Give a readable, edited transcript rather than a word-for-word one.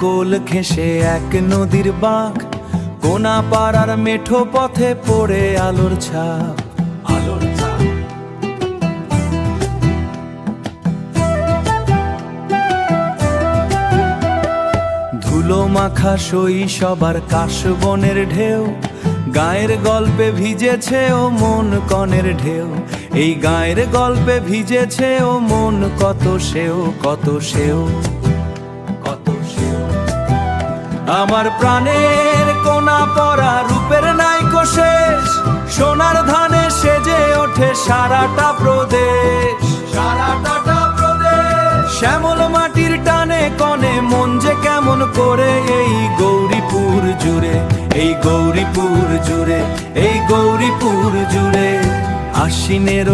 কোল ঘেঁষে এক নদীর বাঁক, কোনা পাড়ার মেঠো পথে পড়ে আলোর ছাপ। ধুলো মাখা শৈশবার কাশবনের ঢেউ, গায়ের গল্পে ভিজেছে ও মন কনের ঢেউ। এই গায়ের গল্পে ভিজেছে ও মন কত সেও, কত সেও, কত সেও। আমার প্রাণের কোনা পরা রূপের নাইকো শেষ, সোনার ধানে সেজে ওঠে সারাটা প্রদেশ, সারাটা প্রদেশ। শ্যামল মাটির টানে কনে মন যে কেমন করে এই গৌরীপুর জুড়ে, এই গৌরীপুর জুড়ে, এই গৌরীপুর জুড়ে। আশ্বিনের